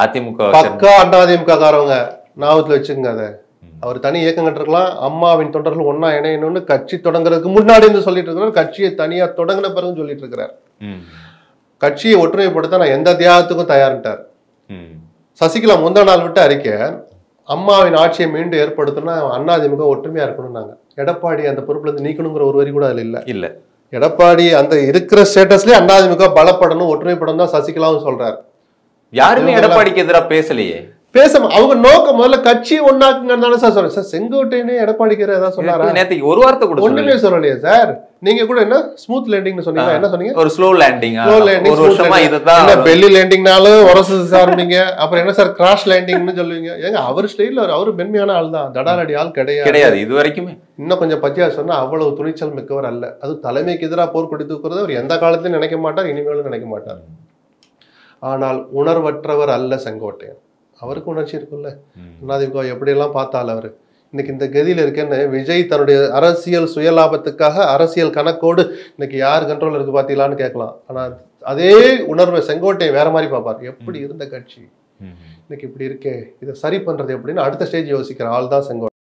அதிமுக பக்கா அதிமுக காரவங்க ஞாபகத்துல வச்சுக்கோங்க. அதை அவர் தனி இயக்கம் கட்டிருக்கலாம். அம்மாவின் தொண்டர்கள் ஒன்னா இணையணும்னு கட்சி தொடங்குறதுக்கு முன்னாடி இருந்து சொல்லிட்டு இருக்கிறார். கட்சியை தனியா தொடங்கின பிறகு சொல்லிட்டு இருக்கிறார். கட்சியை ஒற்றுமைப்படுத்த நான் எந்த தியாகத்துக்கும் தயாரிட்டார். சசிகலா முந்தா நாள் விட்டு அறிக்கை, அம்மாவின் ஆட்சியை மீண்டும் ஏற்படுத்தணும்னா அதிமுக ஒற்றுமையா இருக்கணும். எடப்பாடி அந்த பொறுப்புல இருந்து நீக்கணுங்கிற ஒரு வரி கூட அதுல இல்ல. எடப்பாடி அந்த இருக்கிற ஸ்டேட்டஸ்லயே அதிமுக பலப்படணும், ஒற்றுமைப்படணும் தான் சசிகலாவும் சொல்றாரு. யாருமே எடப்பாடிக்கு எதிராக பேசலையே. அவங்க நோக்கம் முதல்ல கட்சி ஒன்னாக்குங்க சார் சொல்றேன் சார். செங்கோட்டையனே எடப்பாடிக்கு ஏதாவது சொன்னாரா? நேத்துக்கு ஒரு வார்த்தை கூட ஒண்ணுமே சொல்லலையே சார். நீங்க கூட என்ன ஸ்மூத் லேண்டிங்னு சொன்னீங்க, என்ன சொன்னீங்க? ஒரு ஸ்லோ லேண்டிங். ஒரு வருஷமா இதுதான் பெல்லி லேண்டிங்னாலும் உரசு சார் நீங்க. அப்புறம் என்ன சார் கிராஷ் லேண்டிங்னு சொல்லுவீங்க? ஏங்க அவர் ஸ்டைல்ல அவரு மென்மையான ஆள் தான், தடாலடி ஆள் கிடையாது இது வரைக்குமே. இன்னும் கொஞ்சம் பச்சையா சொன்னா அவ்வளவு துணிச்சல் மிக்கவர் அல்ல. அது தலைமைக்கு எதிராக போர்க்கொடி தூக்குறது அவர் எந்த காலத்திலும் நினைக்க மாட்டார், இனிமேலும் நினைக்க மாட்டார். ஆனால் உணர்வற்றவர் அல்ல செங்கோட்டையன். அவருக்கு உணர்ச்சி இருக்குல்ல. அதிமுக எப்படியெல்லாம் பார்த்தால் அவரு இன்னைக்கு இந்த கதியில இருக்கேன்னு விஜய் தன்னுடைய அரசியல் சுயலாபத்துக்காக அரசியல் கணக்கோடு இன்னைக்கு யார் கண்ட்ரோல் இருக்கு பாத்தீங்களான்னு கேட்கலாம். ஆனா அதே உணர்வை செங்கோட்டையை வேற மாதிரி பார்ப்பார். எப்படி இருந்த கட்சி இன்னைக்கு இப்படி இருக்கே, இதை சரி பண்றது எப்படின்னு அடுத்த ஸ்டேஜ் யோசிக்கிற ஆள் தான் செங்கோட்டை.